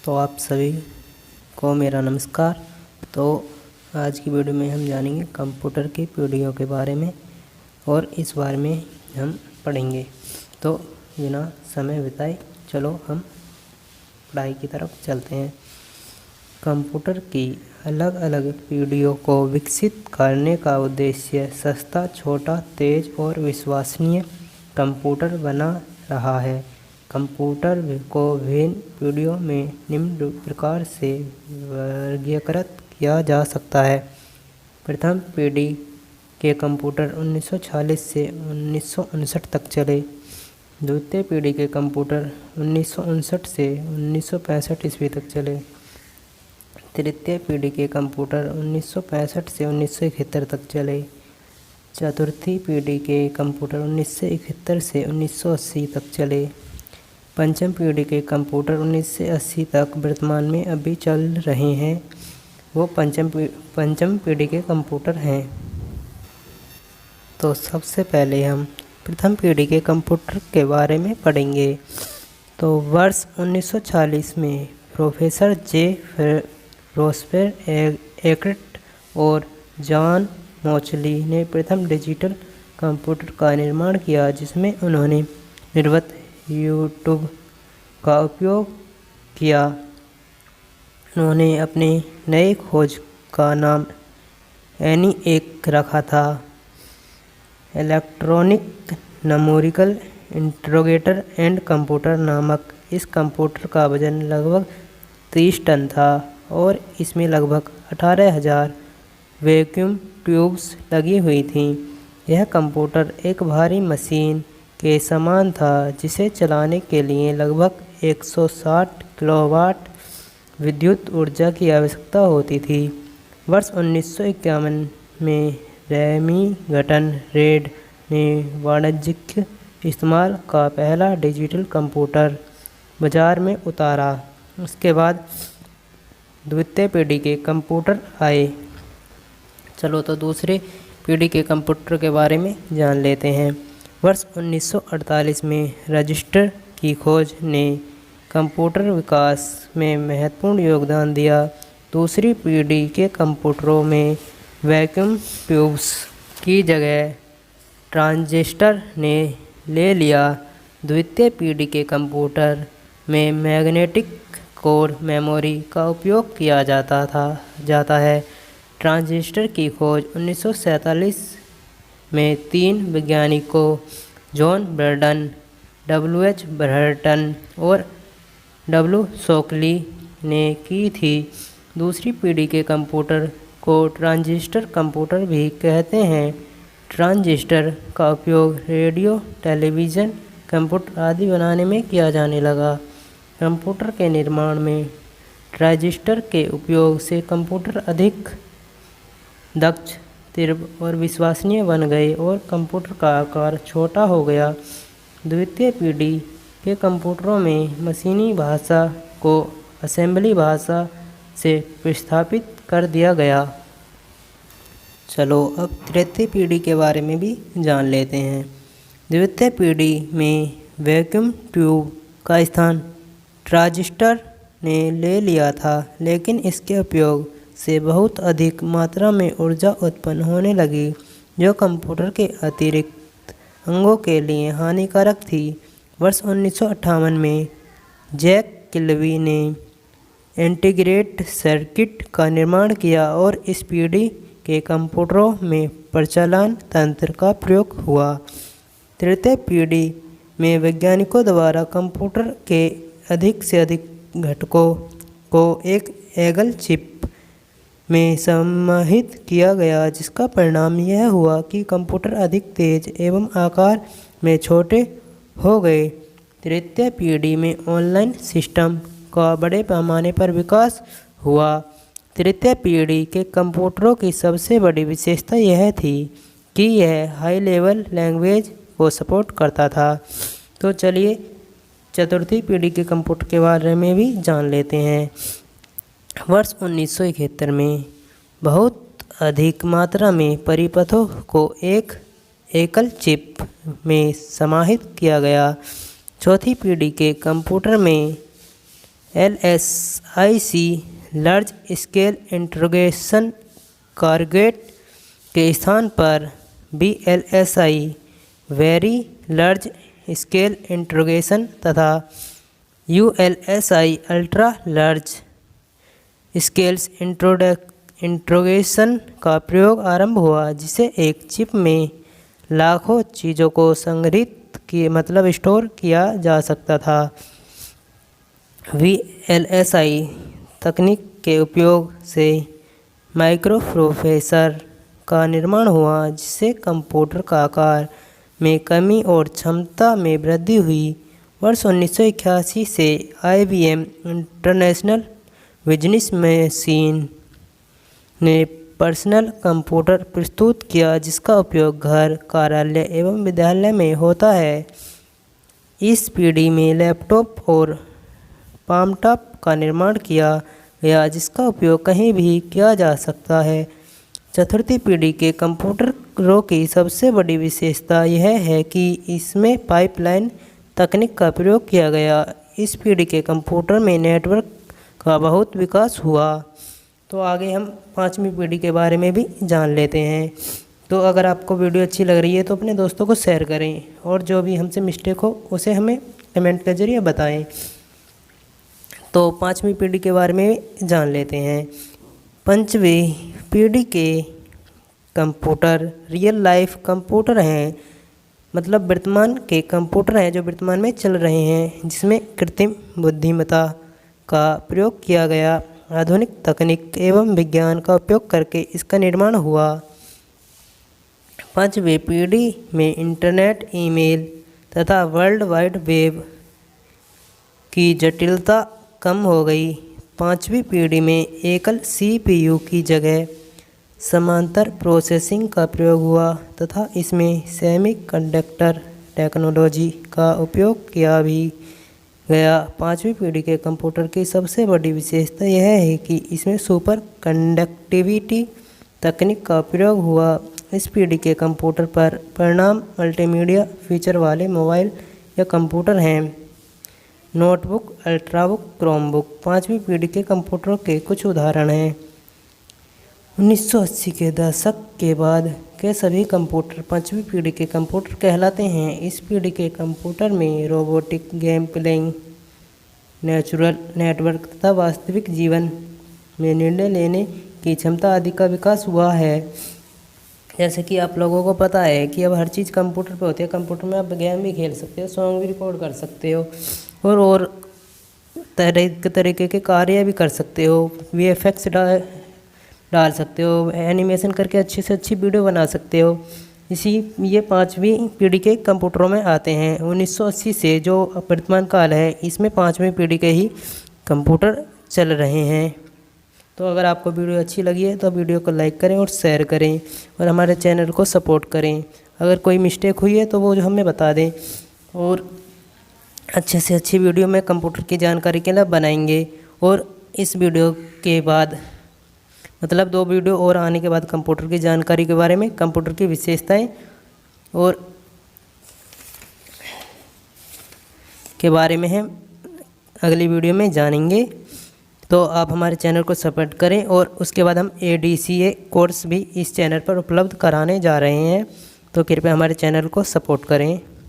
तो आप सभी को मेरा नमस्कार। तो आज की वीडियो में हम जानेंगे कंप्यूटर की पीढ़ियों के बारे में और इस बारे में हम पढ़ेंगे। तो बिना समय बिताए चलो हम पढ़ाई की तरफ चलते हैं। कंप्यूटर की अलग अलग पीढ़ियों को विकसित करने का उद्देश्य सस्ता, छोटा, तेज़ और विश्वसनीय कंप्यूटर बना रहा है। कंप्यूटर को विभिन्न पीढ़ियों में निम्न प्रकार से वर्गीकृत किया जा सकता है। प्रथम पीढ़ी के कंप्यूटर 1940 से 1959 तक चले। द्वितीय पीढ़ी के कंप्यूटर 1959 से 1965 ईस्वी तक चले। तृतीय पीढ़ी के कंप्यूटर 1965 से 1971 तक चले। चतुर्थी पीढ़ी के कंप्यूटर 1971 से 1980 तक चले। पंचम पीढ़ी के कंप्यूटर 1980 तक वर्तमान में अभी चल रहे हैं, वो पंचम पीढ़ी के कंप्यूटर हैं। तो सबसे पहले हम प्रथम पीढ़ी के कंप्यूटर के बारे में पढ़ेंगे। तो वर्ष 1940 में प्रोफेसर जे रोस्पेर एकर्ट और जॉन मोचली ने प्रथम डिजिटल कंप्यूटर का निर्माण किया, जिसमें उन्होंने निर्मित यूट्यूब का उपयोग किया। उन्होंने अपने नए खोज का नाम ENIAC रखा था। इलेक्ट्रॉनिक न्यूमेरिकल इंटरोगेटर एंड कंप्यूटर नामक इस कंप्यूटर का वजन लगभग 30 टन था और इसमें लगभग 18,000 वैक्यूम ट्यूब्स लगी हुई थीं। यह कंप्यूटर एक भारी मशीन के समान था, जिसे चलाने के लिए लगभग 160 किलोवाट विद्युत ऊर्जा की आवश्यकता होती थी। वर्ष 1951 में रेमिंगटन रेड ने वाणिज्यिक इस्तेमाल का पहला डिजिटल कंप्यूटर बाजार में उतारा। उसके बाद द्वितीय पीढ़ी के कंप्यूटर आए। चलो तो दूसरे पीढ़ी के कंप्यूटर के बारे में जान लेते हैं। वर्ष 1948 में रजिस्टर की खोज ने कंप्यूटर विकास में महत्वपूर्ण योगदान दिया। दूसरी पीढ़ी के कंप्यूटरों में वैक्यूम ट्यूब्स की जगह ट्रांजिस्टर ने ले लिया। द्वितीय पीढ़ी के कंप्यूटर में मैग्नेटिक कोर मेमोरी का उपयोग किया जाता है। ट्रांजिस्टर की खोज 1947 में 3 वैज्ञानिकों जॉन ब्रैडन, W.H. ब्रैटन और W. शोकली ने की थी। दूसरी पीढ़ी के कंप्यूटर को ट्रांजिस्टर कंप्यूटर भी कहते हैं। ट्रांजिस्टर का उपयोग रेडियो, टेलीविज़न, कंप्यूटर आदि बनाने में किया जाने लगा। कंप्यूटर के निर्माण में ट्रांजिस्टर के उपयोग से कंप्यूटर अधिक दक्ष, तीव्र और विश्वसनीय बन गए और कंप्यूटर का आकार छोटा हो गया। द्वितीय पीढ़ी के कंप्यूटरों में मशीनी भाषा को असेंबली भाषा से प्रतिस्थापित कर दिया गया। चलो अब तृतीय पीढ़ी के बारे में भी जान लेते हैं। द्वितीय पीढ़ी में वैक्यूम ट्यूब का स्थान ट्रांजिस्टर ने ले लिया था, लेकिन इसके उपयोग से बहुत अधिक मात्रा में ऊर्जा उत्पन्न होने लगी, जो कंप्यूटर के अतिरिक्त अंगों के लिए हानिकारक थी। वर्ष 1958 में जैक किल्बी ने इंटीग्रेटेड सर्किट का निर्माण किया और इस पीढ़ी के कंप्यूटरों में परिचालन तंत्र का प्रयोग हुआ। तृतीय पीढ़ी में वैज्ञानिकों द्वारा कंप्यूटर के अधिक से अधिक घटकों को एक एकल चिप में समाहित किया गया, जिसका परिणाम यह हुआ कि कंप्यूटर अधिक तेज एवं आकार में छोटे हो गए। तृतीय पीढ़ी में ऑनलाइन सिस्टम का बड़े पैमाने पर विकास हुआ। तृतीय पीढ़ी के कंप्यूटरों की सबसे बड़ी विशेषता यह थी कि यह हाई लेवल लैंग्वेज को सपोर्ट करता था। तो चलिए चतुर्थी पीढ़ी के कंप्यूटर के बारे में भी जान लेते हैं। वर्ष 1971 में बहुत अधिक मात्रा में परिपथों को एक एकल चिप में समाहित किया गया। चौथी पीढ़ी के कंप्यूटर में LSIC लार्ज स्केल इंट्रोगेशन कार्गेट के स्थान पर VLSI very large scale interrogation तथा ULSI ultra large scales interrogation का प्रयोग आरंभ हुआ, जिसे एक चिप में लाखों चीज़ों को संग्रहित स्टोर किया जा सकता था। VLSI तकनीक के उपयोग से माइक्रोप्रोसेसर का निर्माण हुआ, जिससे कंप्यूटर का आकार में कमी और क्षमता में वृद्धि हुई। वर्ष 1981 से IBM इंटरनेशनल बिजनेस मशीन ने पर्सनल कंप्यूटर प्रस्तुत किया, जिसका उपयोग घर, कार्यालय एवं विद्यालय में होता है। इस पीढ़ी में लैपटॉप और पामटॉप का निर्माण किया गया, जिसका उपयोग कहीं भी किया जा सकता है। चतुर्थी पीढ़ी के कंप्यूटरों की सबसे बड़ी विशेषता यह है कि इसमें पाइपलाइन तकनीक का प्रयोग किया गया। इस पीढ़ी के कंप्यूटर में नेटवर्क का बहुत विकास हुआ। तो आगे हम पाँचवीं पीढ़ी के बारे में भी जान लेते हैं। तो अगर आपको वीडियो अच्छी लग रही है तो अपने दोस्तों को शेयर करें, और जो भी हमसे मिस्टेक हो उसे हमें कमेंट के ज़रिए बताएं। तो पाँचवीं पीढ़ी के बारे में जान लेते हैं। पंचवीं पीढ़ी के कंप्यूटर रियल लाइफ कंप्यूटर हैं, मतलब वर्तमान के कंप्यूटर हैं जो वर्तमान में चल रहे हैं, जिसमें कृत्रिम बुद्धिमत्ता का प्रयोग किया गया। आधुनिक तकनीक एवं विज्ञान का उपयोग करके इसका निर्माण हुआ। पांचवीं पीढ़ी में इंटरनेट, ईमेल तथा वर्ल्ड वाइड वेब की जटिलता कम हो गई। पांचवीं पीढ़ी में एकल CPU की जगह समांतर प्रोसेसिंग का प्रयोग हुआ तथा इसमें सेमीकंडक्टर टेक्नोलॉजी का उपयोग किया भी गया। पांचवीं पीढ़ी के कंप्यूटर की सबसे बड़ी विशेषता यह है कि इसमें सुपर कंडक्टिविटी तकनीक का प्रयोग हुआ। इस पीढ़ी के कंप्यूटर पर परिणाम मल्टीमीडिया फीचर वाले मोबाइल या कंप्यूटर हैं। नोटबुक, अल्ट्राबुक, क्रोमबुक पांचवीं पीढ़ी के कंप्यूटरों के कुछ उदाहरण हैं। 1980 के दशक के बाद के सभी कंप्यूटर पांचवी पीढ़ी के कंप्यूटर कहलाते हैं। इस पीढ़ी के कंप्यूटर में robotic, game playing, natural network तथा वास्तविक जीवन में निर्णय लेने की क्षमता आदि का विकास हुआ है। जैसे कि आप लोगों को पता है कि अब हर चीज़ कंप्यूटर पे होती है। कंप्यूटर में आप गेम भी खेल सकते हो, सॉन्ग भी रिकॉर्ड कर सकते हो और तरीके के कार्य भी कर सकते हो। VFX डाल सकते हो, एनिमेशन करके अच्छी से अच्छी वीडियो बना सकते हो। ये पांचवी पीढ़ी के कंप्यूटरों में आते हैं। 1980 से जो वर्तमान काल है, इसमें पांचवी पीढ़ी के ही कंप्यूटर चल रहे हैं। तो अगर आपको वीडियो अच्छी लगी है तो वीडियो को लाइक करें और शेयर करें और हमारे चैनल को सपोर्ट करें। अगर कोई मिस्टेक हुई है तो वो जो हमें बता दें, और अच्छे से अच्छी वीडियो में कंप्यूटर की जानकारी के लिए बनाएंगे। और इस वीडियो के बाद मतलब 2 वीडियो और आने के बाद कंप्यूटर की जानकारी के बारे में, कंप्यूटर की विशेषताएं और के बारे में हम अगली वीडियो में जानेंगे। तो आप हमारे चैनल को सपोर्ट करें, और उसके बाद हम ADCA कोर्स भी इस चैनल पर उपलब्ध कराने जा रहे हैं। तो कृपया हमारे चैनल को सपोर्ट करें।